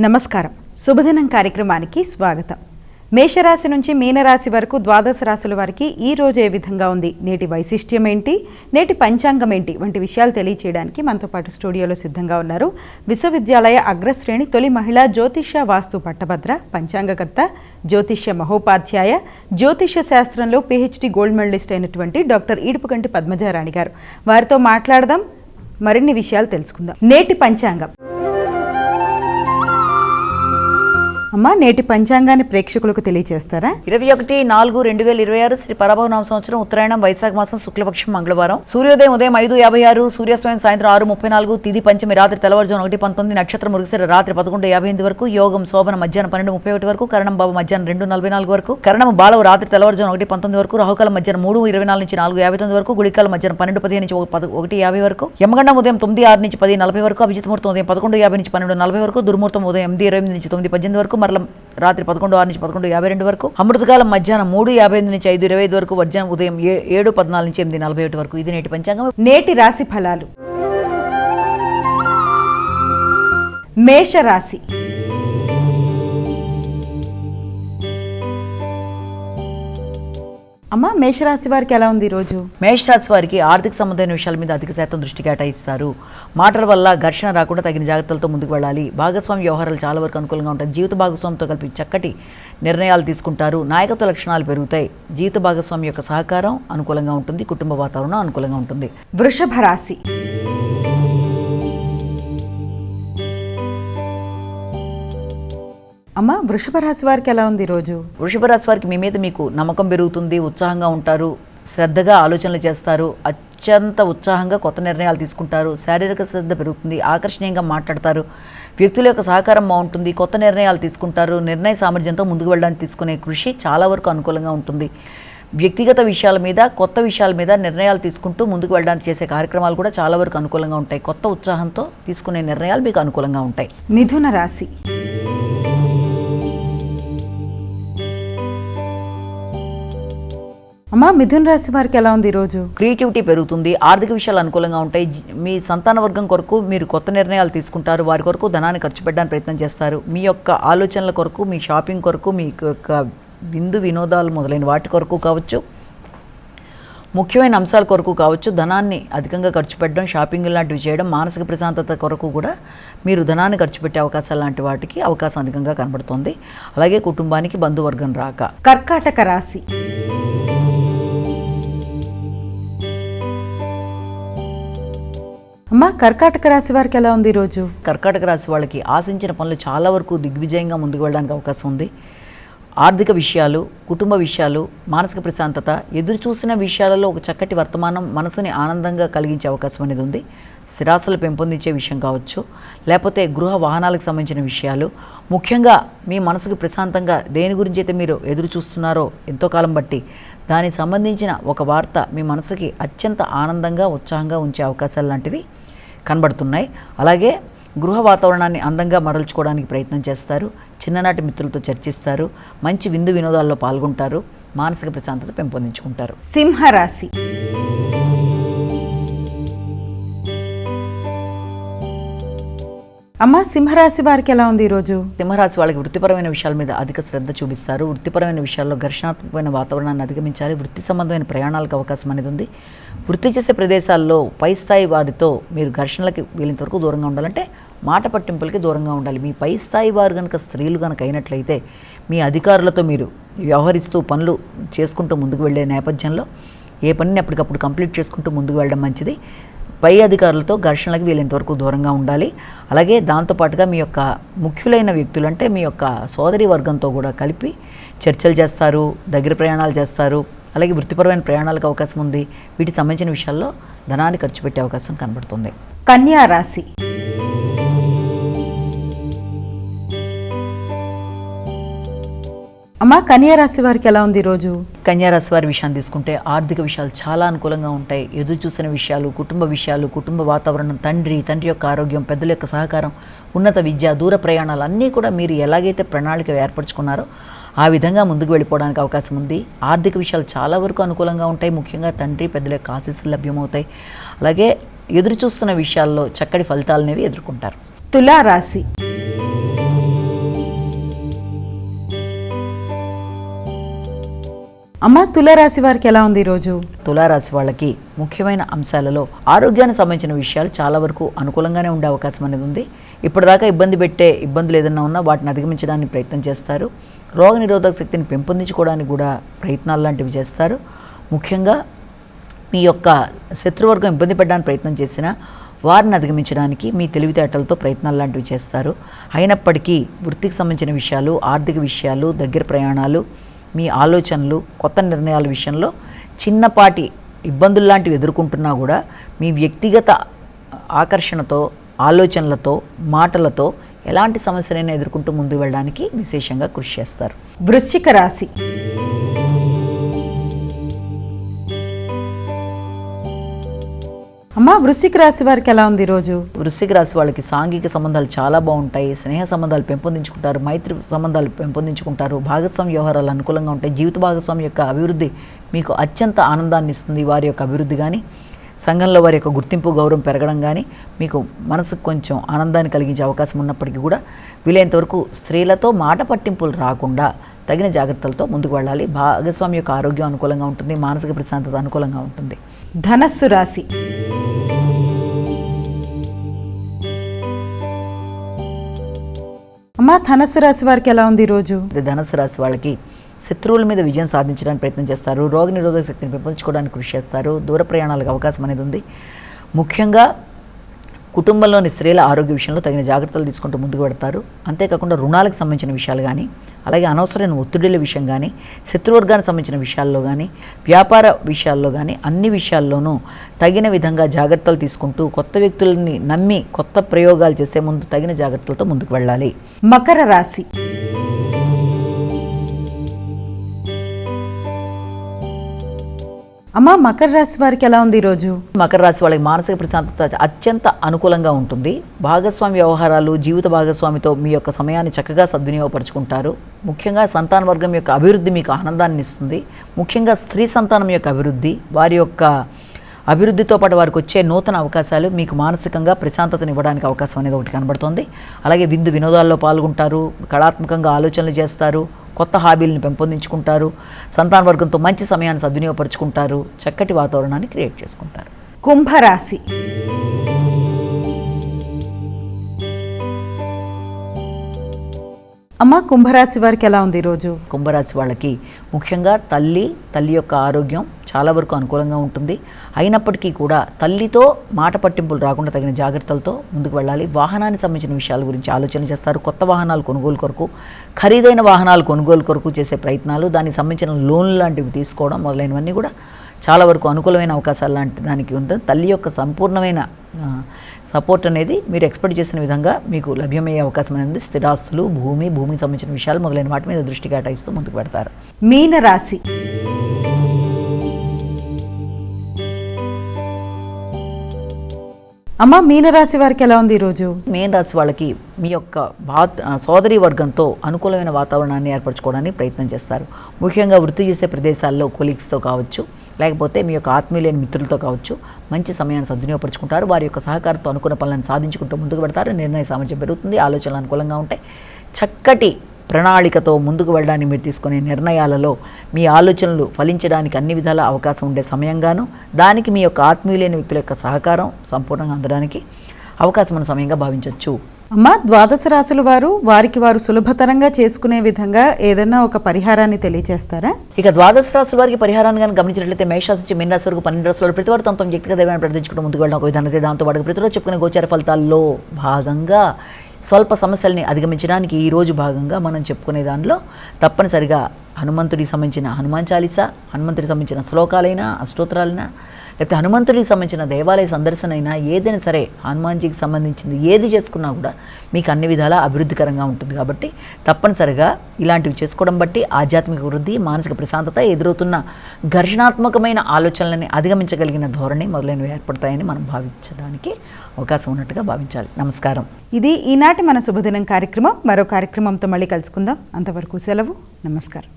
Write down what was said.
నమస్కారం. శుభదినం కార్యక్రమానికి స్వాగతం. మేషరాశి నుంచి మీనరాశి వరకు ద్వాదశ రాశుల వారికి ఈ రోజు ఏ విధంగా ఉంది, నేటి వైశిష్ట్యం ఏంటి, నేటి పంచాంగం ఏంటి వంటి విషయాలు తెలియచేయడానికి మనతో పాటు స్టూడియోలో సిద్ధంగా ఉన్నారు విశ్వవిద్యాలయ అగ్రశ్రేణి తొలి మహిళా జ్యోతిష్య వాస్తు పట్టభద్ర, పంచాంగకర్త, జ్యోతిష్య మహోపాధ్యాయ, జ్యోతిష్య శాస్త్రంలో PhD గోల్డ్ మెడలిస్ట్ అయినటువంటి డాక్టర్ ఈడుపుగంటి పద్మజారాణి గారు. వారితో మాట్లాడదాం, మరిన్ని విషయాలు తెలుసుకుందాం. నేటి పంచాంగం. అమ్మా, నేటి పంచాంగాన్ని ప్రేక్షకులకు తెలియజేస్తారా? 21/4/2026 శ్రీ పరభవనామ సంవత్సరం ఉత్తరాయణం వైశాఖ మాసం శుక్లపక్షం మంగళవారం. సూర్యోదయం ఉదయం 5:56, సూర్యాస్తమయం సాయంత్రం 6:34, తిథి పంచమి రాత్రి తెల్లవారుజామున 1:19, నక్షత్రం మృగశిర రాత్రి 11:58 వరకు, యోగం శోభన మధ్యాహ్నం 12:31 వరకు, కరణం బాబు మధ్యాహ్నం 2:44 వరకు, కరణం బాలవ రాత్రి తెల్లవారుజామున 1:19 వరకు, రాహుకాలం మధ్యాహ్నం 3:24 నుంచి 4:59 వరకు, గుళికాలం మధ్యాహ్నం 12:15 నుంచి 1:50 వరకు, యమగండం ఉదయం 9:06 నుంచి 10:40 వరకు, అభిజిత్ ముహూర్తం ఉదయం 11:50 నుంచి 12:40 వరకు, దుర్ముహూర్తం ఉదయం 8:28 నుంచి 9:18 వరకు, మరల రాత్రి 11:06 నుంచి 11:52 వరకు, అమృతకాలం మధ్యాహ్నం 3:55 నుంచి 5:25 వరకు, వర్జం ఉదయం 7:14 నుంచి 8:41 వరకు. ఇది నేటి పంచాంగం. నేటి రాశి ఫలాలు. మేషరాశి. అమ్మ, మేషరాశి వారికి ఎలా ఉంది ఈరోజు? మేషరాశి వారికి ఆర్థిక సంబంధమైన విషయాల మీద అధిక శాతం దృష్టి కేటాయిస్తారు. మాటల వల్ల ఘర్షణ రాకుండా తగిన జాగ్రత్తలతో ముందుకు వెళ్ళాలి. భాగస్వామి వ్యవహారాలు చాలా వరకు అనుకూలంగా ఉంటాయి. జీవిత భాగస్వామితో కలిపి చక్కటి నిర్ణయాలు తీసుకుంటారు. నాయకత్వ లక్షణాలు పెరుగుతాయి. జీవిత భాగస్వామి యొక్క సహకారం అనుకూలంగా ఉంటుంది. కుటుంబ వాతావరణం అనుకూలంగా ఉంటుంది. వృషభ రాశి. అమ్మ, వృషభ రాశి వారికి ఎలా ఉంది ఈరోజు? వృషభ రాశి వారికి మీ మీద మీకు నమ్మకం పెరుగుతుంది. ఉత్సాహంగా ఉంటారు. శ్రద్ధగా ఆలోచనలు చేస్తారు. అత్యంత ఉత్సాహంగా కొత్త నిర్ణయాలు తీసుకుంటారు. శారీరక శ్రద్ధ పెరుగుతుంది. ఆకర్షణీయంగా మాట్లాడతారు. వ్యక్తుల యొక్క సహకారం బాగుంటుంది. కొత్త నిర్ణయాలు తీసుకుంటారు. నిర్ణయ సామర్థ్యంతో ముందుకు వెళ్ళడానికి తీసుకునే కృషి చాలా వరకు అనుకూలంగా ఉంటుంది. వ్యక్తిగత విషయాల మీద, కొత్త విషయాల మీద నిర్ణయాలు తీసుకుంటూ ముందుకు వెళ్ళడానికి చేసే కార్యక్రమాలు కూడా చాలా వరకు అనుకూలంగా ఉంటాయి. కొత్త ఉత్సాహంతో తీసుకునే నిర్ణయాలు మీకు అనుకూలంగా ఉంటాయి. మిథున రాశి. అమ్మ, మిథున రాశి వారికి ఎలా ఉంది ఈరోజు? క్రియేటివిటీ పెరుగుతుంది. ఆర్థిక విషయాలు అనుకూలంగా ఉంటాయి. మీ సంతాన వర్గం కొరకు మీరు కొత్త నిర్ణయాలు తీసుకుంటారు. వారి కొరకు ధనాన్ని ఖర్చు పెట్టడానికి ప్రయత్నం చేస్తారు. మీ యొక్క ఆలోచనల కొరకు, మీ షాపింగ్ కొరకు, మీ యొక్క విందు వినోదాలు మొదలైన వాటి కొరకు కావచ్చు, ముఖ్యమైన అంశాల కొరకు కావచ్చు, ధనాన్ని అధికంగా ఖర్చు పెట్టడం, షాపింగ్ లాంటివి చేయడం, మానసిక ప్రశాంతత కొరకు కూడా మీరు ధనాన్ని ఖర్చు పెట్టే అవకాశాలు లాంటి వాటికి అవకాశం అధికంగా కనబడుతుంది. అలాగే కుటుంబానికి బంధువర్గం రాక. కర్కాటక రాశి. అమ్మ, కర్కాటక రాశి వారికి ఎలా ఉంది ఈరోజు? కర్కాటక రాశి వాళ్ళకి ఆశించిన పనులు చాలా వరకు దిగ్విజయంగా ముందుకు వెళ్ళడానికి అవకాశం ఉంది. ఆర్థిక విషయాలు, కుటుంబ విషయాలు, మానసిక ప్రశాంతత, ఎదురు చూసిన విషయాలలో ఒక చక్కటి వర్తమానం మనసుని ఆనందంగా కలిగించే అవకాశం అనేది ఉంది. స్థిరాస్తులు పెంపొందించే విషయం కావచ్చు, లేకపోతే గృహ వాహనాలకు సంబంధించిన విషయాలు, ముఖ్యంగా మీ మనసుకు ప్రశాంతంగా దేని గురించి అయితే మీరు ఎదురు చూస్తున్నారో ఎంతో కాలం బట్టి దానికి సంబంధించిన ఒక వార్త మీ మనసుకి అత్యంత ఆనందంగా, ఉత్సాహంగా ఉంచే అవకాశాలు లాంటివి కనబడుతున్నాయి. అలాగే గృహ వాతావరణాన్ని అందంగా మరల్చుకోవడానికి ప్రయత్నం చేస్తారు. చిన్ననాటి మిత్రులతో చర్చిస్తారు. మంచి విందు వినోదాల్లో పాల్గొంటారు. మానసిక ప్రశాంతత పెంపొందించుకుంటారు. సింహరాశి. అమ్మ, సింహరాశి వారికి ఎలా ఉంది ఈరోజు? సింహరాశి వాళ్ళకి వృత్తిపరమైన విషయాల మీద అధిక శ్రద్ధ చూపిస్తారు. వృత్తిపరమైన విషయాల్లో ఘర్షణాత్మకమైన వాతావరణాన్ని అధిగమించాలి. వృత్తి సంబంధమైన ప్రయాణాలకు అవకాశం అనేది ఉంది. వృత్తి చేసే ప్రదేశాల్లో పై స్థాయి వారితో మీరు ఘర్షణలకి వీలంత వరకు దూరంగా ఉండాలంటే మాట పట్టింపులకి దూరంగా ఉండాలి. మీ పై స్థాయి వారు కనుక స్త్రీలు కనుక అయినట్లయితే మీ అధికారులతో మీరు వ్యవహరిస్తూ పనులు చేసుకుంటూ ముందుకు వెళ్ళే నేపథ్యంలో ఏ పనిని అప్పటికప్పుడు కంప్లీట్ చేసుకుంటూ ముందుకు వెళ్ళడం మంచిది. పై అధికారులతో ఘర్షణలకు వీలైనంతవరకు దూరంగా ఉండాలి. అలాగే దాంతోపాటుగా మీ యొక్క ముఖ్యులైన వ్యక్తులు అంటే మీ యొక్క సోదరి వర్గంతో కూడా కలిపి చర్చలు చేస్తారు. దగ్గర ప్రయాణాలు చేస్తారు. అలాగే వృత్తిపరమైన ప్రయాణాలకు అవకాశం ఉంది. వీటికి సంబంధించిన విషయాల్లో ధనాన్ని ఖర్చు పెట్టే అవకాశం కనబడుతుంది. కన్యా రాశి. అమ్మ, కన్యా రాశి వారికి ఎలా ఉంది ఈరోజు? కన్యా రాశి వారి విషయాన్ని తీసుకుంటే ఆర్థిక విషయాలు చాలా అనుకూలంగా ఉంటాయి. ఎదురు చూసిన విషయాలు, కుటుంబ విషయాలు, కుటుంబ వాతావరణం, తండ్రి యొక్క ఆరోగ్యం, పెద్దల యొక్క సహకారం, ఉన్నత విద్య, దూర ప్రయాణాలు అన్నీ కూడా మీరు ఎలాగైతే ప్రణాళిక ఏర్పరచుకున్నారో ఆ విధంగా ముందుకు వెళ్ళిపోవడానికి అవకాశం ఉంది. ఆర్థిక విషయాలు చాలా వరకు అనుకూలంగా ఉంటాయి. ముఖ్యంగా తండ్రి, పెద్దల యొక్క ఆశీస్సులు లభ్యమవుతాయి. అలాగే ఎదురు చూస్తున్న విషయాల్లో చక్కటి ఫలితాలనేవి ఎదుర్కొంటారు. తులా రాశి. అమ్మ, తులారాశి వారికి ఎలా ఉంది ఈరోజు? తులారాశి వాళ్ళకి ముఖ్యమైన అంశాలలో ఆరోగ్యానికి సంబంధించిన విషయాలు చాలా వరకు అనుకూలంగానే ఉండే అవకాశం అనేది ఉంది. ఇప్పటిదాకా ఇబ్బంది పెట్టే ఇబ్బందులు ఏదైనా ఉన్నా వాటిని అధిగమించడానికి ప్రయత్నం చేస్తారు. రోగ నిరోధక శక్తిని పెంపొందించుకోవడానికి కూడా ప్రయత్నాలు లాంటివి చేస్తారు. ముఖ్యంగా మీ యొక్క శత్రువర్గం ఇబ్బంది పడడానికి ప్రయత్నం చేసినా వారిని అధిగమించడానికి మీ తెలివితేటలతో ప్రయత్నాలు లాంటివి చేస్తారు. అయినప్పటికీ వృత్తికి సంబంధించిన విషయాలు, ఆర్థిక విషయాలు, దగ్గర ప్రయాణాలు, మీ ఆలోచనలు, కొత్త నిర్ణయాల విషయంలో చిన్నపాటి ఇబ్బందులు లాంటివి ఎదుర్కొంటున్నా కూడా మీ వ్యక్తిగత ఆకర్షణతో, ఆలోచనలతో, మాటలతో ఎలాంటి సమస్యలైనా ఎదుర్కొంటూ ముందుకు వెళ్ళడానికి విశేషంగా కృషి చేస్తారు. వృశ్చిక రాశి. అమ్మ, వృశ్చిక రాశి వారికి ఎలా ఉంది ఈరోజు? వృశ్చిక రాశి వాళ్ళకి సాంఘిక సంబంధాలు చాలా బాగుంటాయి. స్నేహ సంబంధాలు పెంపొందించుకుంటారు, మైత్రి సంబంధాలు పెంపొందించుకుంటారు, భాగస్వామ్య వ్యవహారాలు అనుకూలంగా ఉంటాయి. జీవిత భాగస్వామి యొక్క అభివృద్ధి మీకు అత్యంత ఆనందాన్ని ఇస్తుంది. వారి యొక్క అభివృద్ధి కానీ, సంఘంలో వారి యొక్క గుర్తింపు, గౌరవం పెరగడం కానీ మీకు మనసుకు కొంచెం ఆనందాన్ని కలిగించే అవకాశం ఉన్నప్పటికీ కూడా వీలైనంతవరకు స్త్రీలతో మాట పట్టింపులు రాకుండా తగిన జాగ్రత్తలతో ముందుకు వెళ్ళాలి. భాగస్వామి యొక్క ఆరోగ్యం అనుకూలంగా ఉంటుంది, మానసిక ప్రశాంతత అనుకూలంగా ఉంటుంది. ధనస్సు రాశి. అమ్మ, ధనస్సు రాశి వారికి ఎలా ఉంది ఈరోజు? ధనస్సు రాశి వాళ్ళకి శత్రువుల మీద విజయం సాధించడానికి ప్రయత్నం చేస్తారు. రోగ నిరోధక శక్తిని పెంపొందించుకోవడానికి కృషి చేస్తారు. దూర ప్రయాణాలకు అవకాశం అనేది ఉంది. ముఖ్యంగా కుటుంబంలోని స్త్రీల ఆరోగ్య విషయంలో తగిన జాగ్రత్తలు తీసుకుంటూ ముందుకు పెడతారు. అంతేకాకుండా రుణాలకు సంబంధించిన విషయాలు కానీ, అలాగే అనవసరమైన ఒత్తిడిల విషయం కానీ, శత్రువర్గానికి సంబంధించిన విషయాల్లో కానీ, వ్యాపార విషయాల్లో కానీ అన్ని విషయాల్లోనూ తగిన విధంగా జాగ్రత్తలు తీసుకుంటూ కొత్త వ్యక్తులని నమ్మి కొత్త ప్రయోగాలు చేసే ముందు తగిన జాగ్రత్తలతో ముందుకు వెళ్ళాలి. మకర రాశి. అమ్మ, మకర రాశి వారికి ఎలా ఉంది ఈరోజు? మకర రాశి వాళ్ళకి మానసిక ప్రశాంతత అత్యంత అనుకూలంగా ఉంటుంది. భాగస్వామి వ్యవహారాలు, జీవిత భాగస్వామితో మీ యొక్క సమయాన్ని చక్కగా సద్వినియోగపరుచుకుంటారు. ముఖ్యంగా సంతాన వర్గం యొక్క అభివృద్ధి మీకు ఆనందాన్ని ఇస్తుంది. ముఖ్యంగా స్త్రీ సంతానం యొక్క అభివృద్ధి, వారి యొక్క అభివృద్ధితో పాటు వారికి వచ్చే నూతన అవకాశాలు మీకు మానసికంగా ప్రశాంతతను ఇవ్వడానికి అవకాశం అనేది ఒకటి కనబడుతుంది. అలాగే విందు వినోదాల్లో పాల్గొంటారు, కళాత్మకంగా ఆలోచనలు చేస్తారు, కొత్త హాబీలను పెంపొందించుకుంటారు, సంతాన వర్గంతో మంచి సమయాన్ని సద్వినియోగపరుచుకుంటారు, చక్కటి వాతావరణాన్ని క్రియేట్ చేసుకుంటారు. కుంభరాశి. అమ్మ, కుంభరాశి వారికి ఎలా ఉంది ఈరోజు? కుంభరాశి వాళ్ళకి ముఖ్యంగా తల్లి యొక్క ఆరోగ్యం చాలా వరకు అనుకూలంగా ఉంటుంది. అయినప్పటికీ కూడా తల్లితో మాట పట్టింపులు రాకుండా తగిన జాగ్రత్తలతో ముందుకు వెళ్ళాలి. వాహనానికి సంబంధించిన విషయాల గురించి ఆలోచన చేస్తారు. కొత్త వాహనాలు కొనుగోలు కొరకు, ఖరీదైన వాహనాలు కొనుగోలు కొరకు చేసే ప్రయత్నాలు, దానికి సంబంధించిన లోన్లు లాంటివి తీసుకోవడం మొదలైనవన్నీ కూడా చాలా వరకు అనుకూలమైన అవకాశాలు లాంటి దానికి ఉంటుంది. తల్లి యొక్క సంపూర్ణమైన సపోర్ట్ అనేది మీరు ఎక్స్పెక్ట్ చేసిన విధంగా మీకు లభ్యమయ్యే అవకాశం అనేది. స్థిరాస్తులు, భూమికి సంబంధించిన విషయాలు మొదలైన వాటి మీద దృష్టి కేటాయిస్తూ ముందుకు పెడతారు. మీనరాశి. అమ్మ, మీనరాశి వారికి ఎలా ఉంది ఈరోజు? మీన రాశి వాళ్ళకి మీ యొక్క సోదరి వర్గంతో అనుకూలమైన వాతావరణాన్ని ఏర్పరచుకోవడానికి ప్రయత్నం చేస్తారు. ముఖ్యంగా వృత్తి చేసే ప్రదేశాల్లో కొలీగ్స్తో కావచ్చు, లేకపోతే మీ యొక్క ఆత్మీయులైన మిత్రులతో కావచ్చు మంచి సమయాన్ని సద్వినియోగపరుచుకుంటారు. వారి యొక్క సహకారంతో అనుకున్న పనులను సాధించుకుంటూ ముందుకు పెడతారు. నిర్ణయ సామర్థ్యం పెరుగుతుంది, ఆలోచనలు అనుకూలంగా ఉంటాయి. చక్కటి ప్రణాళికతో ముందుకు వెళ్ళడానికి మీరు తీసుకునే నిర్ణయాలలో మీ ఆలోచనలు ఫలించడానికి అన్ని విధాల అవకాశం ఉండే సమయంగాను, దానికి మీ యొక్క ఆత్మీయులైన వ్యక్తుల యొక్క సహకారం సంపూర్ణంగా అందడానికి అవకాశం ఉన్న సమయంగా భావించవచ్చు. అమ్మ, ద్వాదశ రాశుల వారు సులభతరంగా చేసుకునే విధంగా ఏదైనా ఒక పరిహారాన్ని తెలియజేస్తారా? ఇక ద్వాదశ రాశుల వారికి పరిహారాన్ని కానీ గమనించినట్లయితే మేషరాశి నుంచి మీన రాశి వరకు 12 రాశుల ప్రతి వారు తమ వ్యక్తిగత దైవాన్ని ప్రార్థించుకుంటూ ముందుకు వెళ్ళడం ఒక విధానం. దాంతో పాటు ప్రతిరోజు చెప్పుకునే గోచార ఫలితాల్లో భాగంగా స్వల్ప సమస్యల్ని అధిగమించడానికి ఈరోజు భాగంగా మనం చెప్పుకునే దానిలో తప్పనిసరిగా హనుమంతుడికి సంబంధించిన హనుమాన్ చాలీసా, హనుమంతుడికి సంబంధించిన శ్లోకాలైనా, అష్టోత్తరాలైనా, లేకపోతే హనుమంతుడికి సంబంధించిన దేవాలయ సందర్శన అయినా ఏదైనా సరే హనుమాన్జీకి సంబంధించింది ఏది చేసుకున్నా కూడా మీకు అన్ని విధాలా అభివృద్ధికరంగా ఉంటుంది. కాబట్టి తప్పనిసరిగా ఇలాంటివి చేసుకోవడం బట్టి ఆధ్యాత్మిక వృద్ధి, మానసిక ప్రశాంతత, ఎదురవుతున్న ఘర్షణాత్మకమైన ఆలోచనలని అధిగమించగలిగిన ధోరణి మొదలైనవి ఏర్పడతాయని మనం భావించడానికి అవకాశం ఉన్నట్టుగా భావించాలి. నమస్కారం. ఇది ఈనాటి మన శుభదినం కార్యక్రమం. మరో కార్యక్రమంతో మళ్ళీ కలుసుకుందాం. అంతవరకు సెలవు. నమస్కారం.